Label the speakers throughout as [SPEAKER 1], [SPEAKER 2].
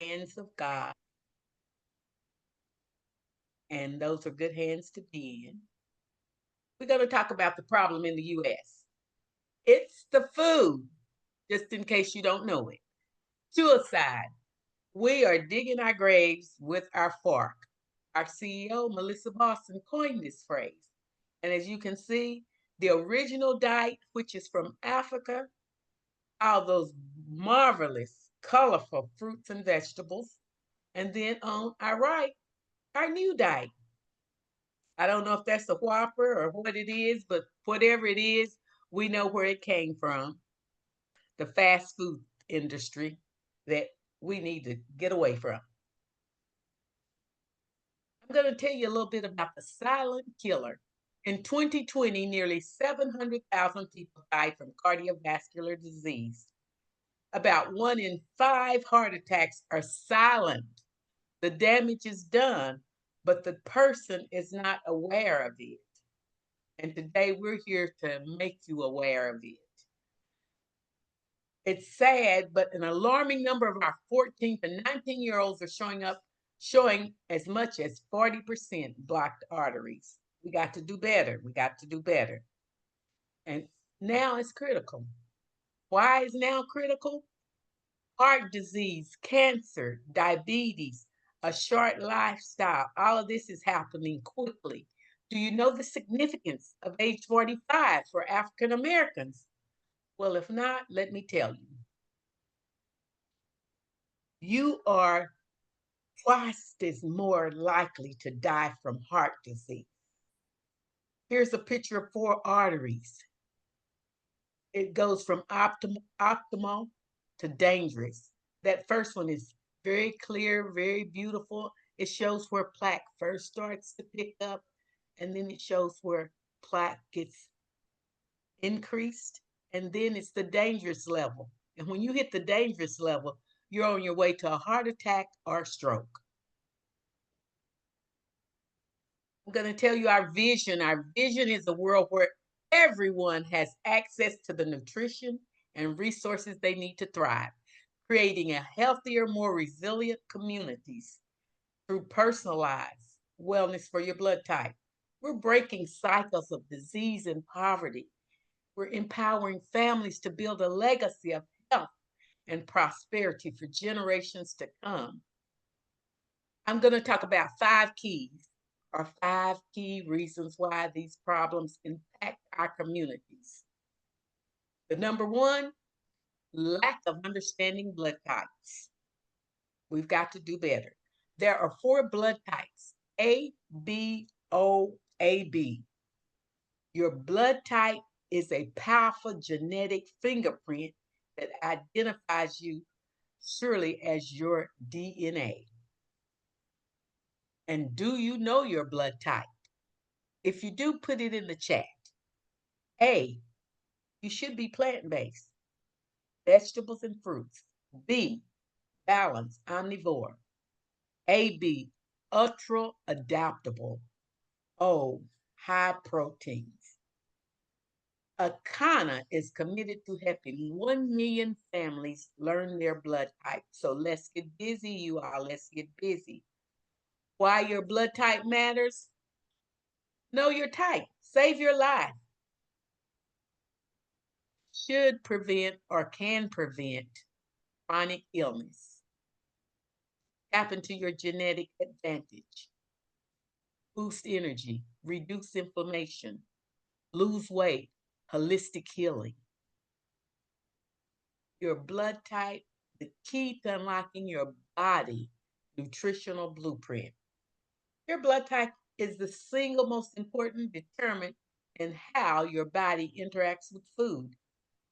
[SPEAKER 1] Hands of God, and those are good hands to be in. We're going to talk about the problem in the U.S. It's the food, just in case you don't know it. Suicide. We are digging our graves with our fork. Our CEO, Melissa Boston, coined this phrase. And as you can see, the original diet, which is from Africa, all those marvelous, colorful fruits and vegetables. And then on our right, our new diet. I don't know if that's a Whopper or what it is, but whatever it is, we know where it came from, the fast food industry that we need to get away from. I'm going to tell you a little bit about the silent killer. In 2020, nearly 700,000 people died from cardiovascular disease. About 1 in 5 heart attacks are silent. The damage is done, but the person is not aware of it. And today we're here to make you aware of it. It's sad, but an alarming number of our 14 to 19-year-olds are showing as much as 40% blocked arteries. We got to do better. We got to do better. And now it's critical. Why is now critical? Heart disease, cancer, diabetes, a short lifestyle, all of this is happening quickly. Do you know the significance of age 45 for African Americans? Well, if not, let me tell you. You are twice as more likely to die from heart disease. Here's a picture of 4 arteries. It goes from optimal to dangerous. That first one is very clear, very beautiful. It shows where plaque first starts to pick up, and then it shows where plaque gets increased, and then it's the dangerous level. And when you hit the dangerous level, you're on your way to a heart attack or stroke. I'm going to tell you our vision. Our vision is a world where everyone has access to the nutrition and resources they need to thrive, creating a healthier, more resilient communities through personalized wellness for your blood type. We're breaking cycles of disease and poverty. We're empowering families to build a legacy of health and prosperity for generations to come. I'm going to talk about 5 keys or 5 key reasons why these problems impact our communities. The number one, lack of understanding blood types. We've got to do better. There are 4 blood types: A, B, O, AB. Your blood type is a powerful genetic fingerprint that identifies you surely as your DNA. And do you know your blood type? If you do, put it in the chat. A, you should be plant-based, vegetables and fruits. B, balanced, omnivore. AB, ultra adaptable. O, high proteins. Akana is committed to helping 1 million families learn their blood type. So let's get busy, you all. Let's get busy. Why your blood type matters? Know your type. Save your life. Should prevent or can prevent chronic illness. Tap into your genetic advantage. Boost energy. Reduce inflammation. Lose weight. Holistic healing. Your blood type, the key to unlocking your body nutritional blueprint. Your blood type is the single most important determinant in how your body interacts with food,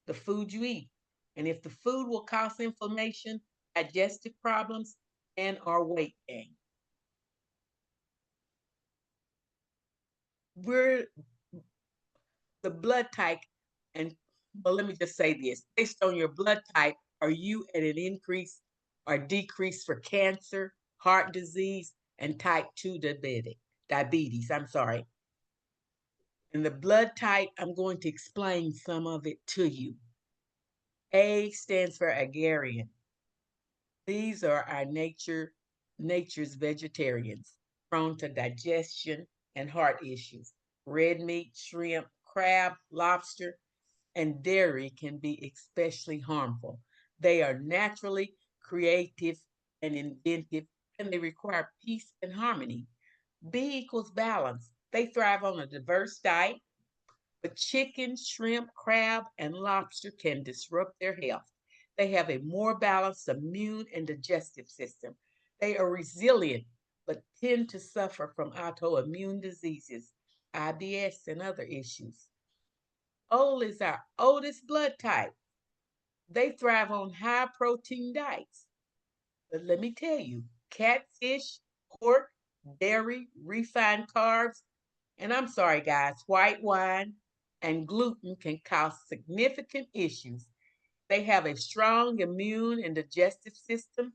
[SPEAKER 1] the food you eat, and if the food will cause inflammation, digestive problems, and or weight gain. We're the blood type, and well, let me just say this: based on your blood type, are you at an increase or decrease for cancer, heart disease, and type 2 diabetes? I'm sorry. And the blood type, I'm going to explain some of it to you. A stands for Agrarian. These are our nature's vegetarians, prone to digestion and heart issues. Red meat, shrimp, crab, lobster, and dairy can be especially harmful. They are naturally creative and inventive, and they require peace and harmony. B equals balance. They thrive on a diverse diet, but chicken, shrimp, crab, and lobster can disrupt their health. They have a more balanced immune and digestive system. They are resilient, but tend to suffer from autoimmune diseases, IBS, and other issues. O is our oldest blood type. They thrive on high protein diets. But let me tell you, catfish, pork, dairy, refined carbs, and I'm sorry, guys, white wine and gluten can cause significant issues. They have a strong immune and digestive system.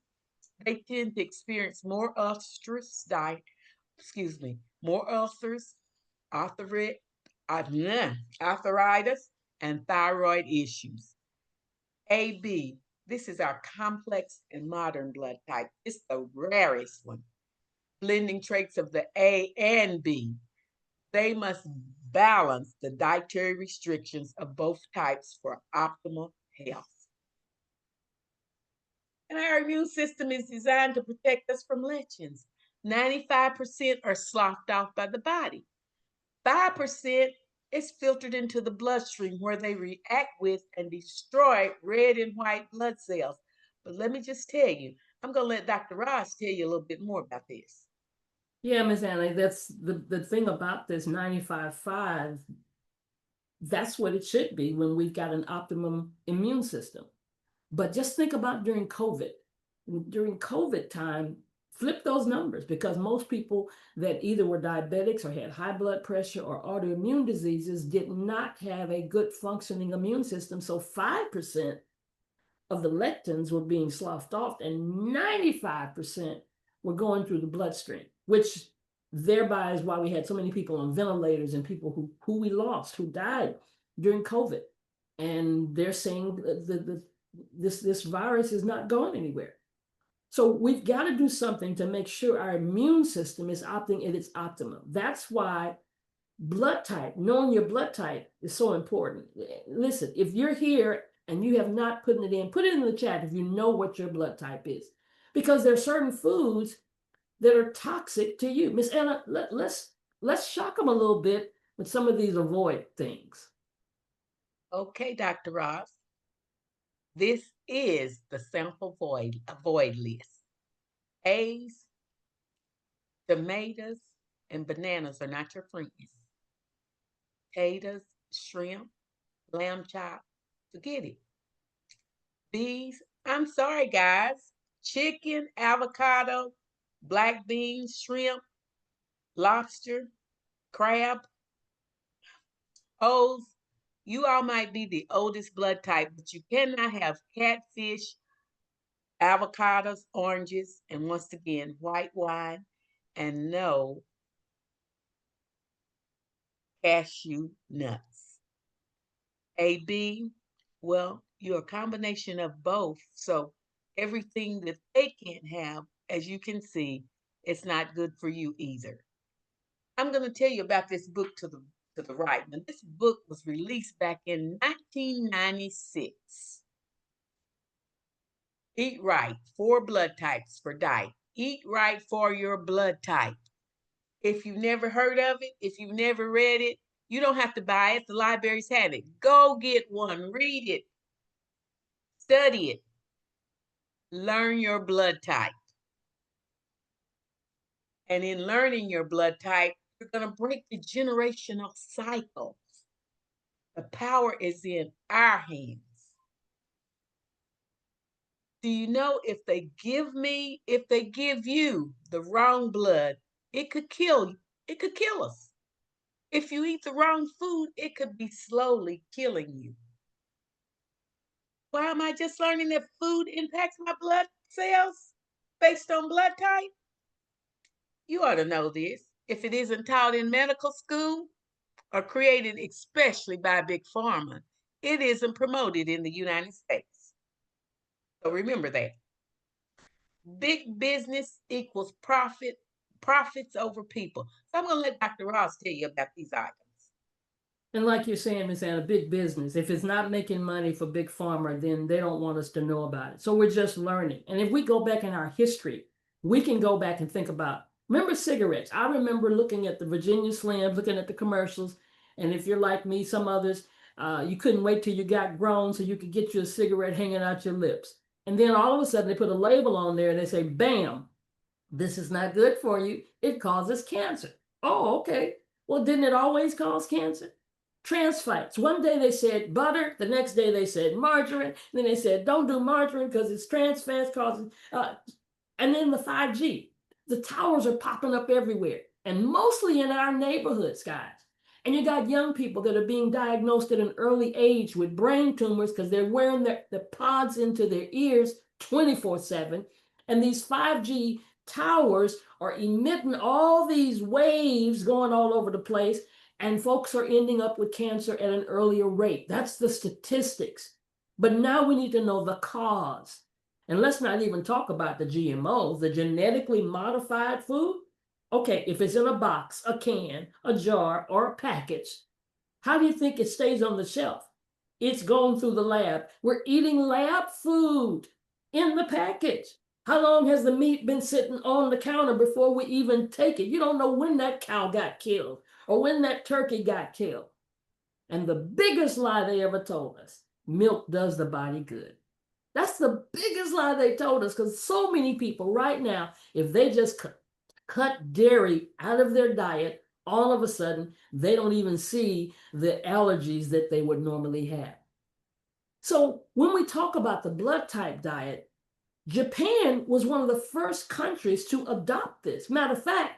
[SPEAKER 1] They tend to experience more ulcers, more ulcers, arthritis, arthritis, and thyroid issues. AB, this is our complex and modern blood type. It's the rarest one, blending traits of the A and B. They must balance the dietary restrictions of both types for optimal health. And our immune system is designed to protect us from lectins. 95% are sloughed off by the body. 5% is filtered into the bloodstream where they react with and destroy red and white blood cells. But let me just tell you, I'm going to let Dr. Roz tell you a little bit more about this.
[SPEAKER 2] Yeah, Miss Anna, that's the thing about this 95-5. That's what it should be when we've got an optimum immune system. But just think about during COVID. During COVID time, flip those numbers, because most people that either were diabetics or had high blood pressure or autoimmune diseases did not have a good functioning immune system. So 5% of the lectins were being sloughed off, and 95% were going through the bloodstream, which thereby is why we had so many people on ventilators and people who we lost, who died during COVID. And they're saying this virus is not going anywhere. So we've got to do something to make sure our immune system is opting at its optimum. That's why blood type, knowing your blood type, is so important. Listen, if you're here and you have not put it in, put it in the chat if you know what your blood type is, because there are certain foods that are toxic to you. Miss Anna, let's shock them a little bit with some of these avoid things.
[SPEAKER 1] Okay, Dr. Roz. This is the sample avoid list. A's, tomatoes, and bananas are not your friends. Potatoes, shrimp, lamb chop, forget it. B's, I'm sorry, guys. Chicken, avocado, black beans, shrimp, lobster, crab. O's, you all might be the oldest blood type, but you cannot have catfish, avocados, oranges, and once again, white wine, and no cashew nuts. AB, well, you're a combination of both. So everything that they can't have, as you can see, it's not good for you either. I'm going to tell you about this book to the right. Now, this book was released back in 1996. Eat Right, 4 blood types for diet. Eat Right for your blood type. If you've never heard of it, if you've never read it, you don't have to buy it. The libraries have it. Go get one, read it, study it, learn your blood type. And in learning your blood type, you're going to break the generational cycles. The power is in our hands. Do you know if they give you the wrong blood, it could kill you. It could kill us. If you eat the wrong food, it could be slowly killing you. Why am I just learning that food impacts my blood cells based on blood type? You ought to know this. If it isn't taught in medical school or created especially by Big Pharma, it isn't promoted in the United States. So remember that. Big business equals profits over people. So I'm going to let Dr. Ross tell you about these items.
[SPEAKER 2] And like you're saying, Ms. Anna, big business, if it's not making money for Big Pharma, then they don't want us to know about it. So we're just learning. And if we go back in our history, we can go back and think about, remember cigarettes? I remember looking at the Virginia Slims, looking at the commercials. And if you're like me, some others, you couldn't wait till you got grown so you could get you a cigarette hanging out your lips. And then all of a sudden they put a label on there and they say, bam, this is not good for you. It causes cancer. Oh, okay. Well, didn't it always cause cancer? Trans fats. One day they said butter, the next day they said margarine, then they said don't do margarine because it's trans fats causing, and then the 5G. The towers are popping up everywhere, and mostly in our neighborhoods, guys. And you got young people that are being diagnosed at an early age with brain tumors because they're wearing the pods into their ears 24/7. And these 5G towers are emitting all these waves going all over the place, and folks are ending up with cancer at an earlier rate. That's the statistics. But now we need to know the cause. And let's not even talk about the GMOs, the genetically modified food. Okay, if it's in a box, a can, a jar, or a package, how do you think it stays on the shelf? It's going through the lab. We're eating lab food in the package. How long has the meat been sitting on the counter before we even take it? You don't know when that cow got killed or when that turkey got killed. And the biggest lie they ever told us, milk does the body good. That's the biggest lie they told us, because so many people right now, if they just cut dairy out of their diet, all of a sudden, they don't even see the allergies that they would normally have. So when we talk about the blood type diet, Japan was one of the first countries to adopt this. Matter of fact,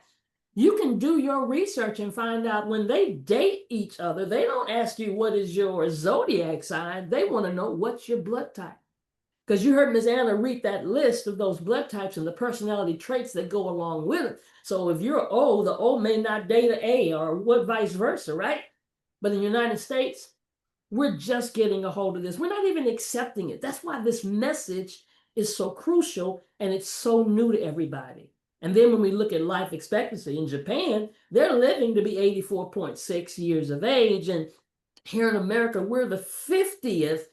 [SPEAKER 2] you can do your research and find out when they date each other, they don't ask you what is your zodiac sign. They want to know what's your blood type. Because you heard Ms. Anna read that list of those blood types and the personality traits that go along with it. So if you're O, the O may not date an A, or what vice versa, right? But in the United States, we're just getting a hold of this. We're not even accepting it. That's why this message is so crucial and it's so new to everybody. And then when we look at life expectancy in Japan, they're living to be 84.6 years of age. And here in America, we're the 50th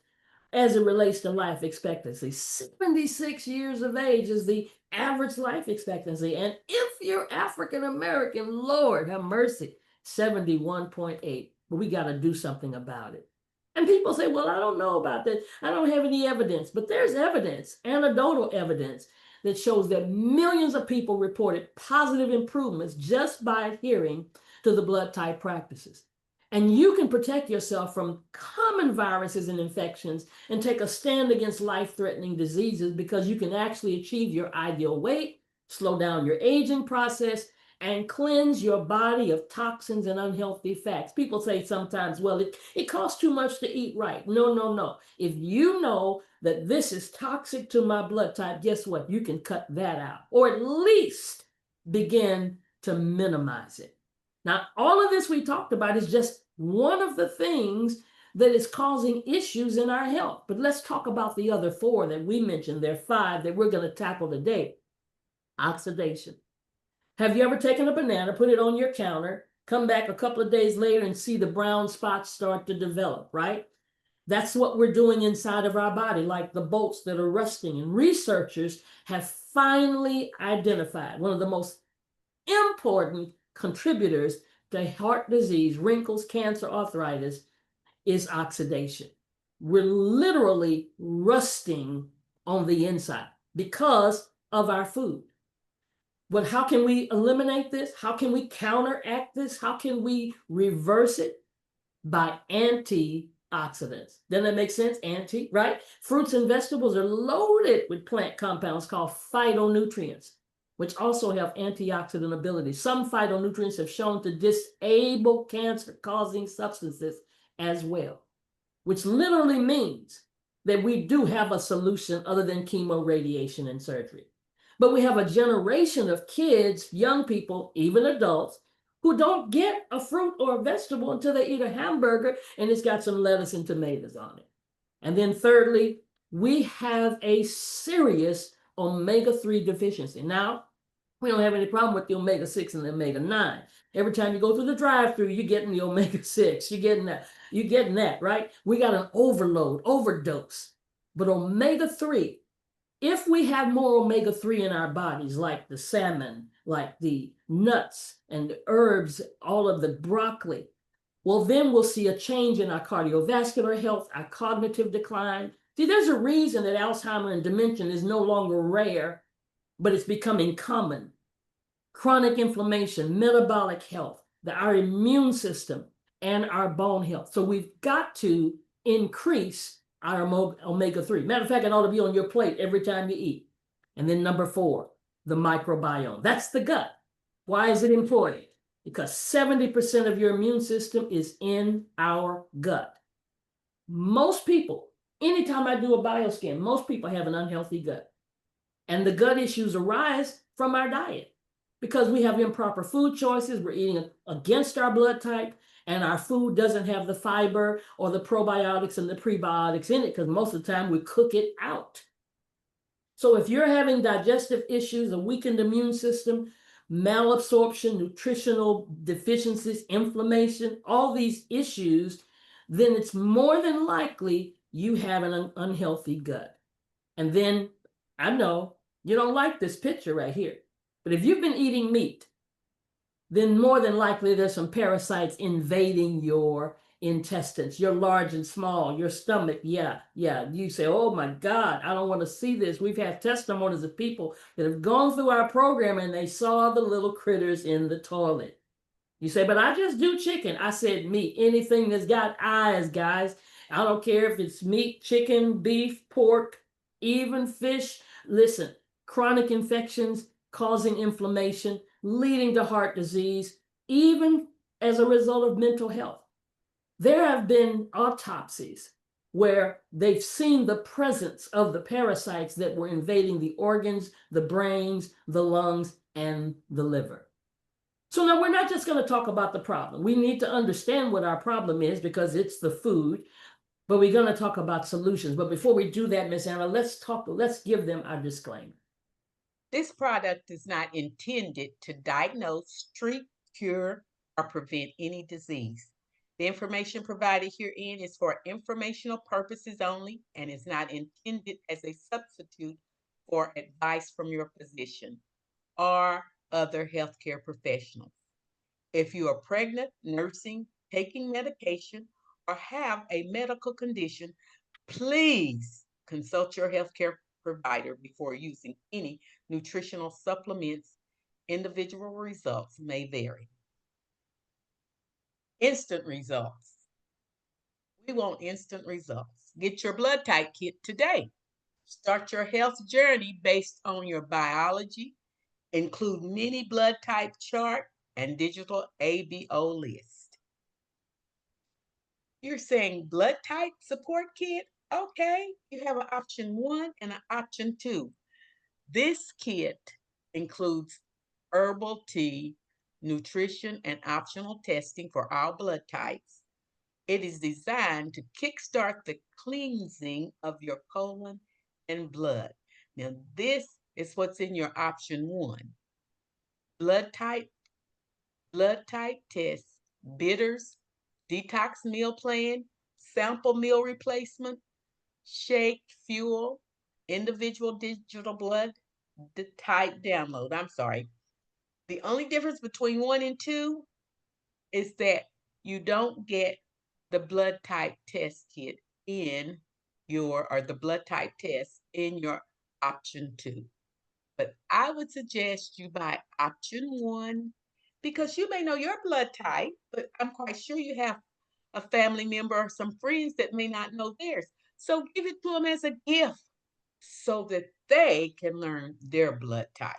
[SPEAKER 2] as it relates to life expectancy. 76 years of age is the average life expectancy. And if you're African American, Lord have mercy, 71.8. But we got to do something about it. And people say, well, I don't know about that. I don't have any evidence. But there's evidence, anecdotal evidence, that shows that millions of people reported positive improvements just by adhering to the blood type practices. And you can protect yourself from common viruses and infections and take a stand against life-threatening diseases, because you can actually achieve your ideal weight, slow down your aging process, and cleanse your body of toxins and unhealthy fats. People say sometimes, well, it costs too much to eat right. No, no, no. If you know that this is toxic to my blood type, guess what? You can cut that out, or at least begin to minimize it. Now, all of this we talked about is just one of the things that is causing issues in our health. But let's talk about the other four that we mentioned. There are five that we're going to tackle today. Oxidation. Have you ever taken a banana, put it on your counter, come back a couple of days later and see the brown spots start to develop, right? That's what we're doing inside of our body, like the bolts that are rusting. And researchers have finally identified one of the most important contributors to heart disease, wrinkles, cancer, arthritis is oxidation. We're literally rusting on the inside because of our food. But how can we eliminate this? How can we counteract this? How can we reverse it? By antioxidants. Doesn't that make sense? Anti, right? Fruits and vegetables are loaded with plant compounds called phytonutrients, which also have antioxidant abilities. Some phytonutrients have shown to disable cancer-causing substances as well, which literally means that we do have a solution other than chemo, radiation, and surgery. But we have a generation of kids, young people, even adults, who don't get a fruit or a vegetable until they eat a hamburger and it's got some lettuce and tomatoes on it. And then thirdly, we have a serious omega-3 deficiency. Now, we don't have any problem with the omega-6 and the omega-9. Every time you go through the drive-through, you're getting the omega-6. You're getting that, right? We got an overload, overdose. But omega-3, if we have more omega-3 in our bodies, like the salmon, like the nuts and the herbs, all of the broccoli, well, then we'll see a change in our cardiovascular health, our cognitive decline. See, there's a reason that Alzheimer's and dementia is no longer rare, but it's becoming common. Chronic inflammation, metabolic health, our immune system, and our bone health. So we've got to increase our omega-3. Matter of fact, it ought to be on your plate every time you eat. And then number 4, the microbiome. That's the gut. Why is it important? Because 70% of your immune system is in our gut. Most people, anytime I do a bioscan, most people have an unhealthy gut. And the gut issues arise from our diet because we have improper food choices. We're eating against our blood type, and our food doesn't have the fiber or the probiotics and the prebiotics in it because most of the time we cook it out. So if you're having digestive issues, a weakened immune system, malabsorption, nutritional deficiencies, inflammation, all these issues, then it's more than likely you have an unhealthy gut. And then I know you don't like this picture right here, but if you've been eating meat, then more than likely there's some parasites invading your intestines, your large and small, your stomach. Yeah. You say, oh my God, I don't want to see this. We've had testimonies of people that have gone through our program and they saw the little critters in the toilet. You say, but I just do chicken. I said meat, anything that's got eyes, guys. I don't care if it's meat, chicken, beef, pork, even fish. Listen, chronic infections causing inflammation, leading to heart disease, even as a result of mental health. There have been autopsies where they've seen the presence of the parasites that were invading the organs, the brains, the lungs, and the liver. So now we're not just going to talk about the problem. We need to understand what our problem is because it's the food, but we're going to talk about solutions. But before we do that, Ms. Anna, let's give them our disclaimer.
[SPEAKER 1] This product is not intended to diagnose, treat, cure, or prevent any disease. The information provided herein is for informational purposes only and is not intended as a substitute for advice from your physician or other healthcare professionals. If you are pregnant, nursing, taking medication, or have a medical condition, please consult your healthcare provider before using any nutritional supplements. Individual results may vary. Instant results. We want instant results. Get your blood type kit today. Start your health journey based on your biology. Include mini blood type chart and digital ABO list. You're saying blood type support kit? Okay, you have an option 1 and an option 2. This kit includes herbal tea, nutrition, and optional testing for all blood types. It is designed to kickstart the cleansing of your colon and blood. Now, this is what's in your option 1. Blood type tests, bitters, detox meal plan, sample meal replacement, shake, fuel, individual digital blood type download. I'm sorry. The only difference between 1 and 2 is that you don't get the blood type test kit in the blood type test in your option 2. But I would suggest you buy option 1 because you may know your blood type, but I'm quite sure you have a family member or some friends that may not know theirs. So give it to them as a gift so that they can learn their blood type.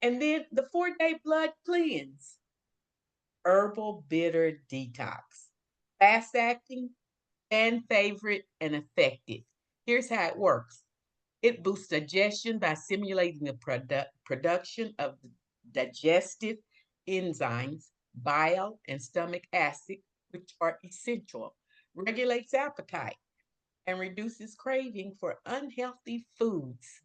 [SPEAKER 1] And then the 4-day blood cleanse, herbal bitter detox, fast acting, fan favorite, and effective. Here's how it works. It boosts digestion by stimulating the production of digestive enzymes, bile, and stomach acid, which are essential. Regulates appetite. and reduces craving for unhealthy foods,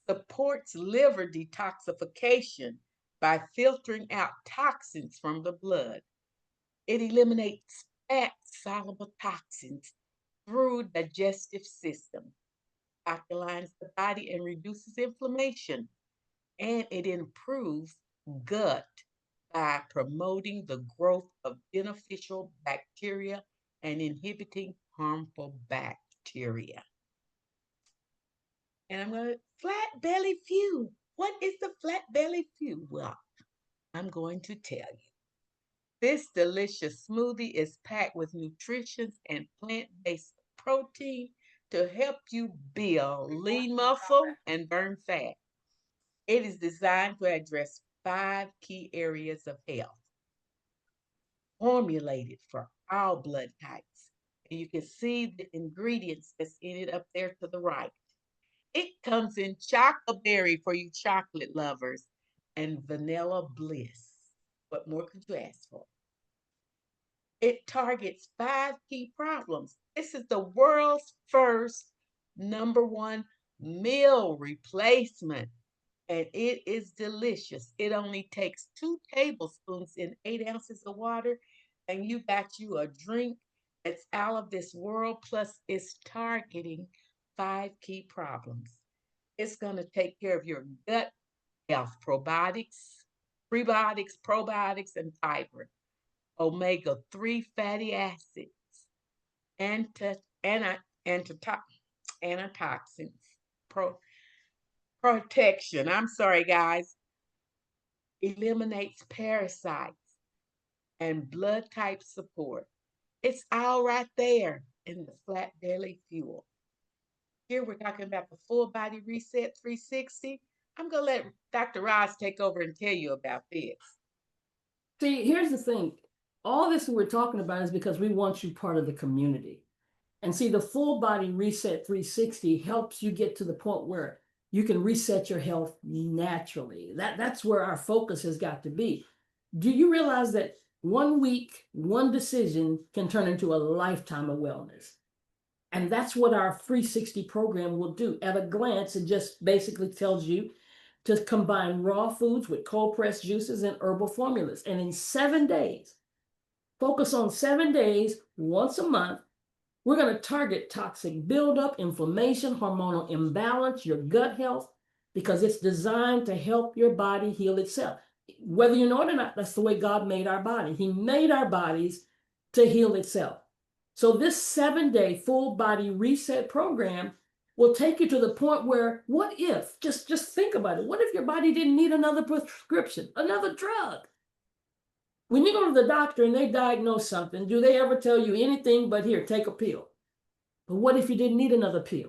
[SPEAKER 1] supports liver detoxification by filtering out toxins from the blood. It eliminates fat soluble toxins through digestive system, alkalines the body and reduces inflammation, and it improves gut by promoting the growth of beneficial bacteria and inhibiting harmful bacteria. And I'm going to flat belly fuel. What is the flat belly fuel? Well, I'm going to tell you. This delicious smoothie is packed with nutrition and plant-based protein to help you build lean muscle and burn fat. It is designed to address 5 key areas of health, formulated for all blood types. And you can see the ingredients that's in it up there to the right. It comes in chocolate berry for you chocolate lovers and vanilla bliss. What more could you ask for? It targets 5 key problems. This is the world's first #1 meal replacement, and it is delicious. It only takes 2 tablespoons in 8 ounces of water, and you got you a drink that's out of this world. Plus, it's targeting 5 key problems. It's going to take care of your gut health, probiotics, prebiotics, probiotics, and fiber, omega-3 fatty acids, anti, anti, antitoxins, pro, protection. I'm sorry, guys. Eliminates parasites and blood type support. It's all right there in the flat belly fuel. Here we're talking about the full body reset 360. I'm going to let Dr. Roz take over and tell you about this.
[SPEAKER 2] See, here's the thing. All this we're talking about is because we want you part of the community. And see, the full body reset 360 helps you get to the point where you can reset your health naturally. That's where our focus has got to be. Do you realize that 1 week, one decision can turn into a lifetime of wellness? And that's what our 360 program will do. At a glance, it just basically tells you to combine raw foods with cold pressed juices and herbal formulas. And in 7 days, focus on 7 days, once a month, we're going to target toxic buildup, inflammation, hormonal imbalance, your gut health, because it's designed to help your body heal itself. Whether you know it or not, that's the way God made our body. He made our bodies to heal itself. So this 7-day full body reset program will take you to the point where, what if, just think about it. What if your body didn't need another prescription, another drug? When you go to the doctor and they diagnose something, do they ever tell you anything but, here, take a pill? But what if you didn't need another pill?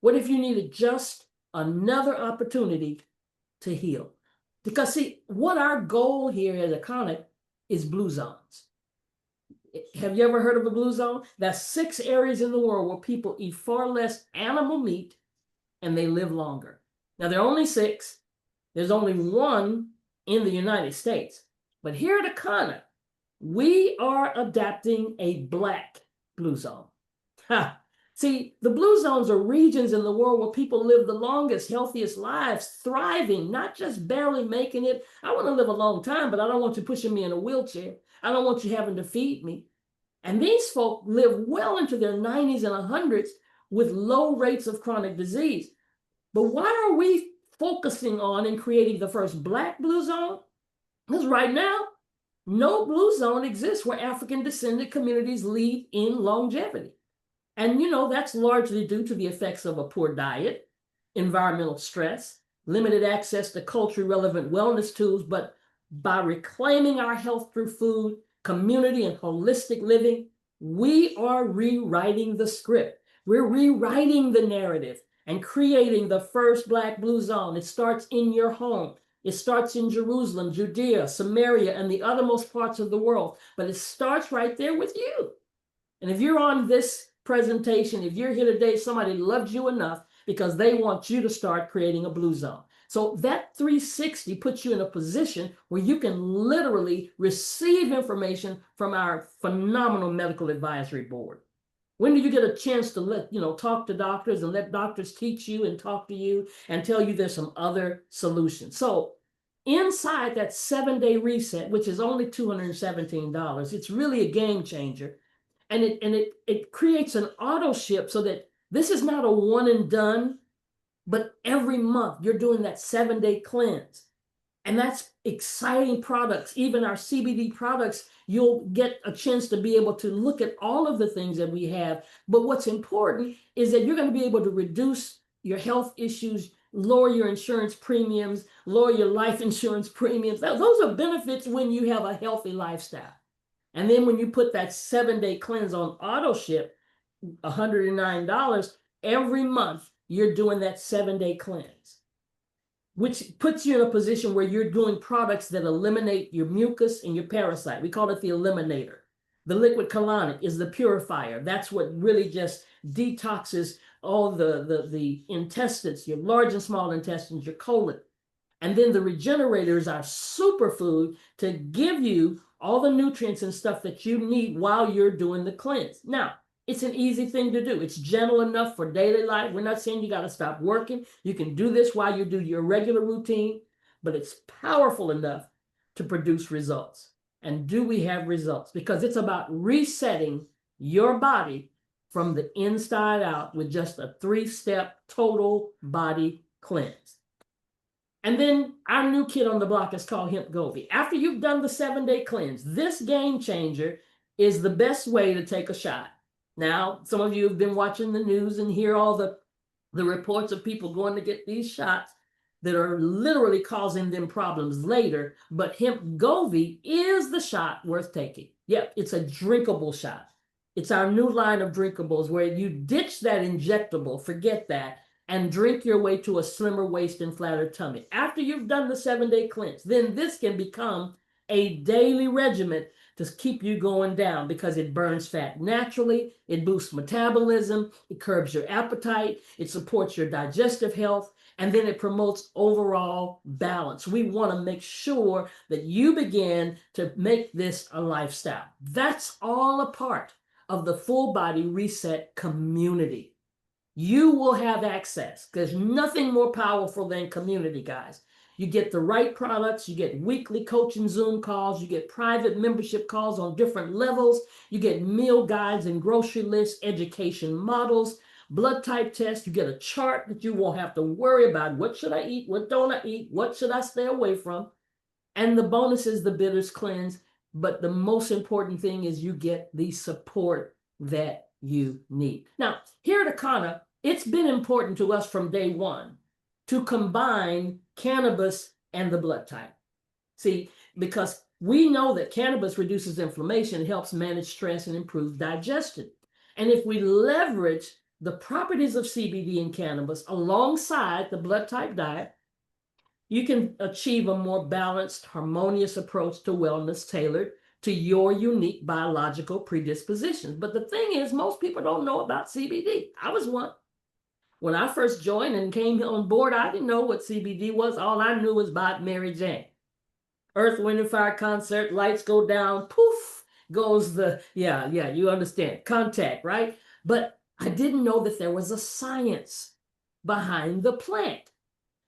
[SPEAKER 2] What if you needed just another opportunity to heal? Because see, what our goal here at AnnaG is blue zones. Have you ever heard of a blue zone? That's 6 areas in the world where people eat far less animal meat and they live longer. Now, there are only 6. There's only 1 in the United States. But here at AnnaG, we are adapting a black blue zone. Ha. See, the blue zones are regions in the world where people live the longest, healthiest lives, thriving, not just barely making it. I want to live a long time, but I don't want you pushing me in a wheelchair. I don't want you having to feed me. And these folk live well into their 90s and 100s with low rates of chronic disease. But why are we focusing on and creating the first black blue zone? Because right now, no blue zone exists where African descendant communities lead in longevity. And you know, that's largely due to the effects of a poor diet, environmental stress, limited access to culturally relevant wellness tools. But by reclaiming our health through food, community, and holistic living, we are rewriting the script. We're rewriting the narrative and creating the first black blue zone. It starts in your home. It starts in Jerusalem, Judea, Samaria, and the othermost parts of the world. But it starts right there with you. And if you're on this presentation, if you're here today, somebody loves you enough because they want you to start creating a blue zone. So that 360 puts you in a position where you can literally receive information from our phenomenal medical advisory board. When do you get a chance to talk to doctors and let doctors teach you and talk to you and tell you there's some other solutions? So inside that 7-day reset, which is only $217, it's really a game changer. And it creates an auto ship so that this is not a one and done, but every month you're doing that 7-day cleanse. And that's exciting products. Even our CBD products, you'll get a chance to be able to look at all of the things that we have. But what's important is that you're going to be able to reduce your health issues, lower your insurance premiums, lower your life insurance premiums. Those are benefits when you have a healthy lifestyle. And then when you put that 7-day cleanse on auto ship, $109 every month, you're doing that 7-day cleanse, which puts you in a position where you're doing products that eliminate your mucus and your parasite. We call it the eliminator. The liquid colonic is the purifier. That's what really just detoxes all the intestines, your large and small intestines, your colon. And then the regenerator is our superfood to give you all the nutrients and stuff that you need while you're doing the cleanse. Now, it's an easy thing to do. It's gentle enough for daily life. We're not saying you got to stop working. You can do this while you do your regular routine, but it's powerful enough to produce results. And do we have results? Because it's about resetting your body from the inside out with just a 3-step total body cleanse. And then our new kid on the block is called Hemp Govi. After you've done the 7-day cleanse, this game changer is the best way to take a shot. Now, some of you have been watching the news and hear all the reports of people going to get these shots that are literally causing them problems later. But Hemp Govi is the shot worth taking. Yep, it's a drinkable shot. It's our new line of drinkables where you ditch that injectable, forget that, and drink your way to a slimmer waist and flatter tummy. After you've done the 7-day cleanse, then this can become a daily regimen to keep you going down because it burns fat naturally, it boosts metabolism, it curbs your appetite, it supports your digestive health, and then it promotes overall balance. We want to make sure that you begin to make this a lifestyle. That's all a part of the Full Body Reset community. You will have access. There's nothing more powerful than community, guys. You get the right products, you get weekly coaching Zoom calls, you get private membership calls on different levels, you get meal guides and grocery lists, education models, blood type tests, you get a chart that you won't have to worry about. What should I eat? What don't I eat? What should I stay away from? And the bonus is the bitters cleanse. But the most important thing is you get the support that you need. Now, here at Akana, it's been important to us from day one to combine cannabis and the blood type. See, because we know that cannabis reduces inflammation, helps manage stress, and improve digestion. And if we leverage the properties of CBD and cannabis alongside the blood type diet, you can achieve a more balanced, harmonious approach to wellness tailored to your unique biological predispositions. But the thing is, most people don't know about CBD. I was one. When I first joined and came on board, I didn't know what CBD was. All I knew was about Mary Jane. Earth, Wind, and Fire concert, lights go down, poof, goes the, yeah, you understand, contact, right? But I didn't know that there was a science behind the plant.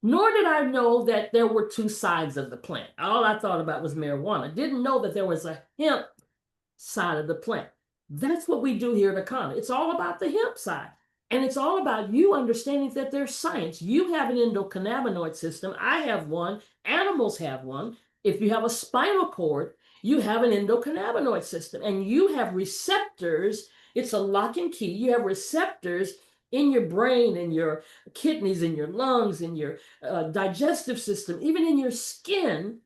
[SPEAKER 2] Nor did I know that there were two sides of the plant. All I thought about was marijuana. Didn't know that there was a hemp side of the plant. That's what we do here at Akana. It's all about the hemp side. And it's all about you understanding that there's science. You have an endocannabinoid system. I have one. Animals have one. If you have a spinal cord, you have an endocannabinoid system. And you have receptors. It's a lock and key. You have receptors in your brain, in your kidneys, in your lungs, in your digestive system, even in your skin.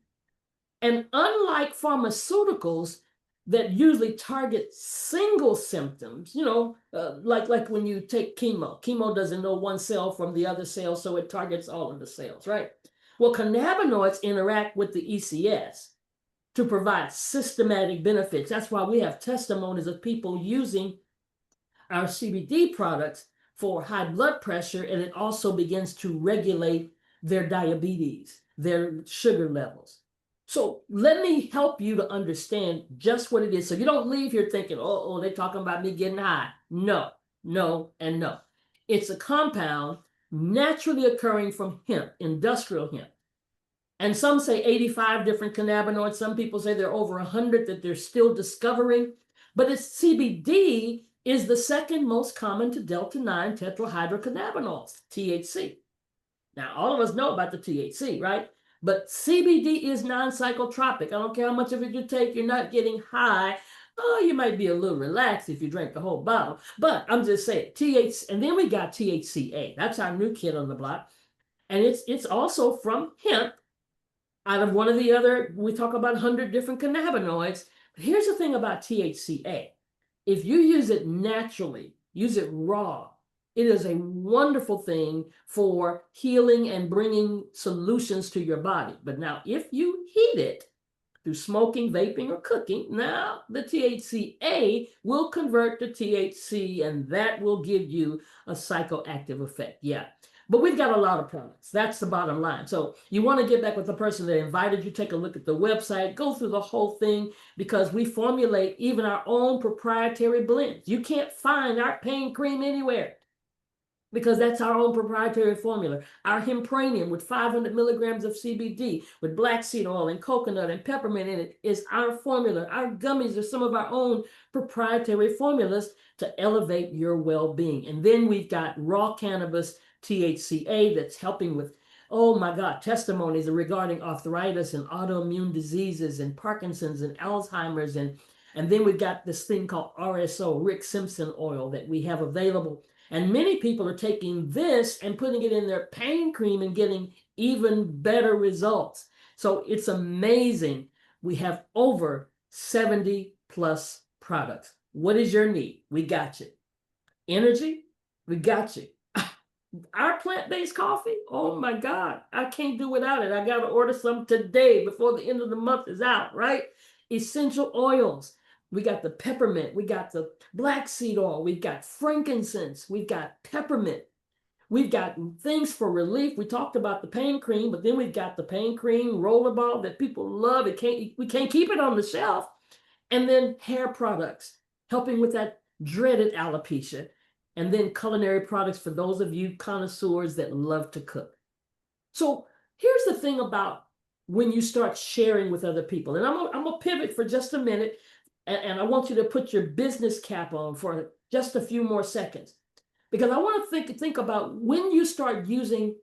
[SPEAKER 2] And unlike pharmaceuticals that usually target single symptoms, like when you take chemo doesn't know one cell from the other cell, so it targets all of the cells, right? Well, cannabinoids interact with the ECS to provide systematic benefits. That's why we have testimonies of people using our CBD products for high blood pressure, and it also begins to regulate their diabetes, their sugar levels. So let me help you to understand just what it is. So you don't leave here thinking, oh, they're talking about me getting high. No, no, and no. It's a compound naturally occurring from hemp, industrial hemp. And some say 85 different cannabinoids. Some people say there are over 100 that they're still discovering. But it's CBD is the second most common to delta 9 tetrahydrocannabinols, THC. Now, all of us know about the THC, right? But CBD is non-psychotropic. I don't care how much of it you take, you're not getting high. Oh, you might be a little relaxed if you drink the whole bottle. But I'm just saying, THC, and then we got THCA. That's our new kid on the block. And it's also from hemp, out of one of the other, we talk about 100 different cannabinoids. But here's the thing about THCA. If you use it naturally, use it raw, it is a wonderful thing for healing and bringing solutions to your body. But now, if you heat it through smoking, vaping, or cooking, now the THCA will convert to THC, and that will give you a psychoactive effect. Yeah. But we've got a lot of products. That's the bottom line. So you want to get back with the person that invited you, take a look at the website, go through the whole thing, because we formulate even our own proprietary blends. You can't find our pain cream anywhere, because that's our own proprietary formula. Our Hempranium with 500 milligrams of CBD with black seed oil and coconut and peppermint in it is our formula. Our gummies are some of our own proprietary formulas to elevate your well-being. And then we've got raw cannabis THCA that's helping with, oh my God, testimonies regarding arthritis and autoimmune diseases and Parkinson's and Alzheimer's. And then we've got this thing called RSO, Rick Simpson oil, that we have available. And many people are taking this and putting it in their pain cream and getting even better results. So it's amazing. We have over 70 plus products. What is your need? We got you. Energy? We got you. Our plant-based coffee, oh my God, I can't do without it. I got to order some today before the end of the month is out, right? Essential oils. We got the peppermint. We got the black seed oil. We've got frankincense. We've got peppermint. We've got things for relief. We talked about the pain cream, but then we've got the pain cream rollerball that people love. We can't keep it on the shelf. And then hair products, helping with that dreaded alopecia. And then culinary products for those of you connoisseurs that love to cook. So here's the thing about when you start sharing with other people. And I'm going to pivot for just a minute. And I want you to put your business cap on for just a few more seconds. Because I want to think about when you start using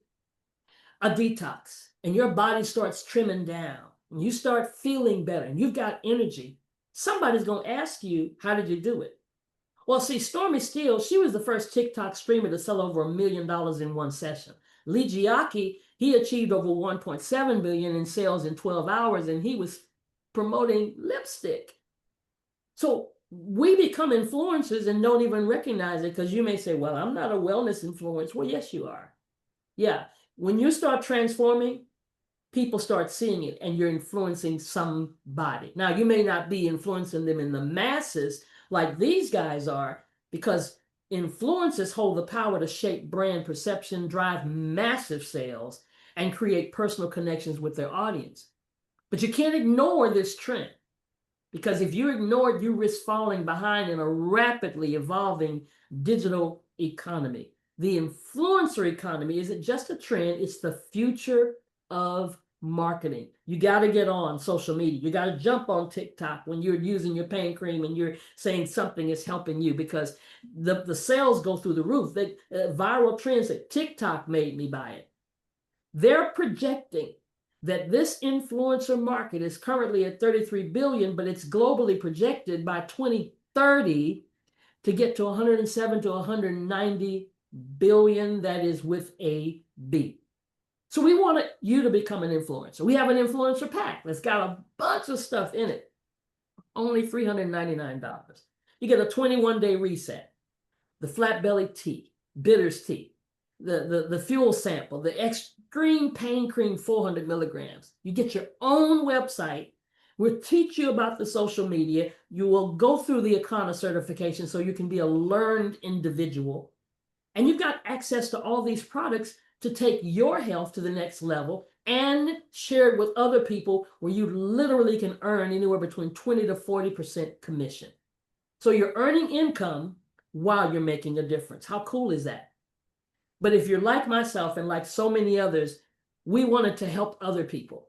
[SPEAKER 2] a detox and your body starts trimming down and you start feeling better and you've got energy, somebody's going to ask you, how did you do it? Well, see, Stormy Steele, she was the first TikTok streamer to sell over $1 million in one session. Lee Giacchi, he achieved over 1.7 billion in sales in 12 hours, and he was promoting lipstick. So we become influencers and don't even recognize it, because you may say, well, I'm not a wellness influencer. Well, yes, you are. Yeah. When you start transforming, people start seeing it and you're influencing somebody. Now, you may not be influencing them in the masses like these guys are, because influencers hold the power to shape brand perception, drive massive sales, and create personal connections with their audience. But you can't ignore this trend, because if you ignore it, you risk falling behind in a rapidly evolving digital economy. The influencer economy isn't just a trend, it's the future of marketing. You got to get on social media. You got to jump on TikTok when you're using your pain cream and you're saying something is helping you, because the sales go through the roof. Viral trends that TikTok made me buy it. They're projecting that this influencer market is currently at 33 billion, but it's globally projected by 2030 to get to 107 to 190 billion. That is with a B. So we want you to become an influencer. We have an influencer pack that's got a bunch of stuff in it. Only $399. You get a 21-day reset, the flat belly tea, bitters tea, the fuel sample, the extreme pain cream 400 milligrams. You get your own website. We'll teach you about the social media. You will go through the Akana certification so you can be a learned individual. And you've got access to all these products to take your health to the next level and share it with other people where you literally can earn anywhere between 20 to 40% commission. So you're earning income while you're making a difference. How cool is that? But if you're like myself and like so many others, we wanted to help other people.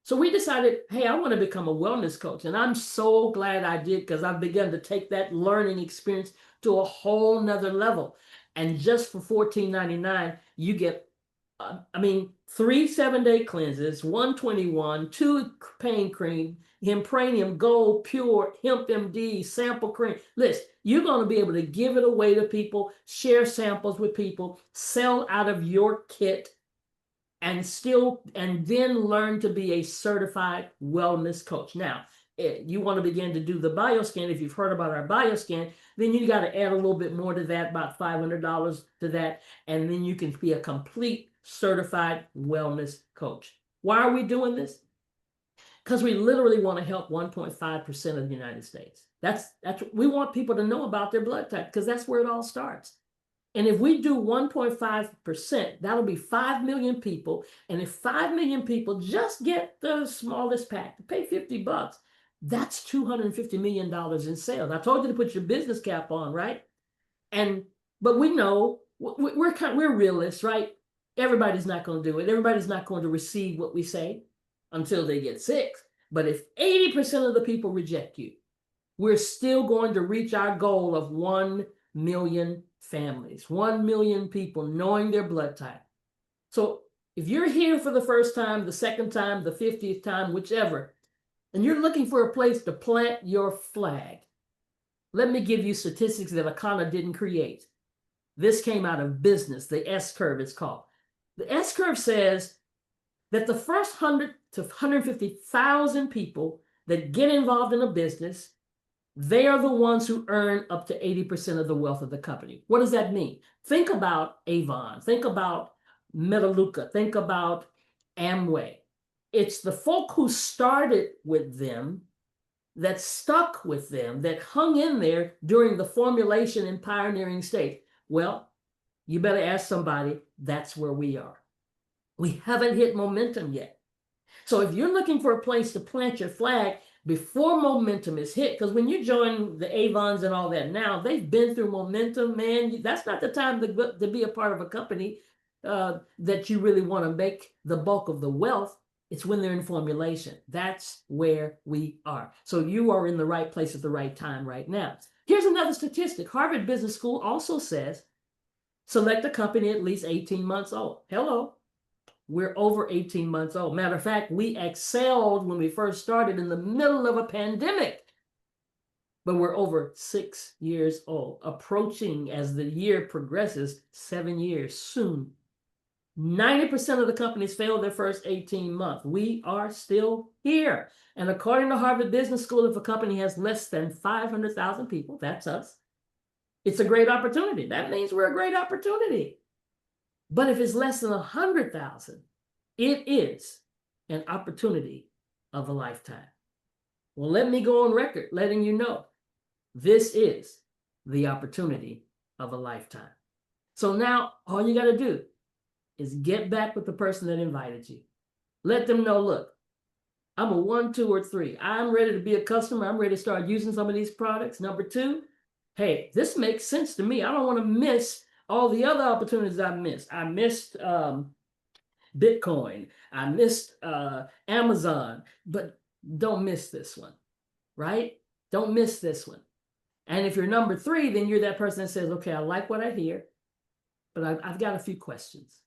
[SPEAKER 2] So we decided, hey, I want to become a wellness coach. And I'm so glad I did, because I've begun to take that learning experience to a whole nother level. And just for $14.99, you get, 3 7-day cleanses, 121, 2 pain cream, Hempranium Gold Pure, Hemp MD, sample cream. Listen, you're going to be able to give it away to people, share samples with people, sell out of your kit, and then learn to be a certified wellness coach. Now, you want to begin to do the bioscan. If you've heard about our bioscan, then you got to add a little bit more to that, about $500 to that, and then you can be a complete certified wellness coach. Why are we doing this? Because we literally want to help 1.5% of the United States. That's we want people to know about their blood type, because that's where it all starts. And if we do 1.5%, that'll be 5 million people. And if 5 million people just get the smallest pack, to pay $50, that's $250 million in sales. I told you to put your business cap on, right? But we know we're realists, right? Everybody's not going to do it. Everybody's not going to receive what we say until they get sick. But if 80% of the people reject you, we're still going to reach our goal of 1 million families, 1 million people knowing their blood type. So if you're here for the first time, the second time, the 50th time, whichever, and you're looking for a place to plant your flag, let me give you statistics that Akana didn't create. This came out of business, the S-curve it's called. The S-curve says that the first 100 to 150,000 people that get involved in a business, they are the ones who earn up to 80% of the wealth of the company. What does that mean? Think about Avon. Think about Metallica. Think about Amway. It's the folk who started with them, that stuck with them, that hung in there during the formulation and pioneering stage. Well, you better ask somebody. That's where we are. We haven't hit momentum yet. So if you're looking for a place to plant your flag before momentum is hit, because when you join the Avons and all that now, they've been through momentum, man. That's not the time to be a part of a company that you really want to make the bulk of the wealth. It's when they're in formulation. That's where we are. So you are in the right place at the right time right now. Here's another statistic. Harvard Business School also says, select a company at least 18 months old. Hello. We're over 18 months old. Matter of fact, we excelled when we first started in the middle of a pandemic. But we're over 6 years old, approaching, as the year progresses, 7 years soon. 90% of the companies failed their first 18 months. We are still here. And according to Harvard Business School, if a company has less than 500,000 people, that's us, it's a great opportunity. That means we're a great opportunity. But if it's less than 100,000, it is an opportunity of a lifetime. Well, let me go on record letting you know this is the opportunity of a lifetime. So now all you got to do is get back with the person that invited you. Let them know, look, I'm a 1, 2, or 3. I'm ready to be a customer. I'm ready to start using some of these products. Number 2, hey, this makes sense to me. I don't want to miss all the other opportunities I missed. I missed Bitcoin. I missed Amazon. But don't miss this one, right? Don't miss this one. And if you're number 3, then you're that person that says, okay, I like what I hear, but I've got a few questions.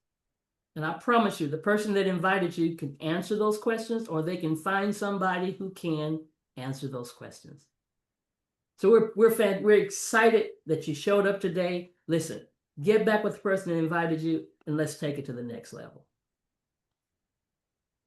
[SPEAKER 2] And I promise you, the person that invited you can answer those questions, or they can find somebody who can answer those questions. So we're excited that you showed up today. Listen, get back with the person that invited you, and let's take it to the next level.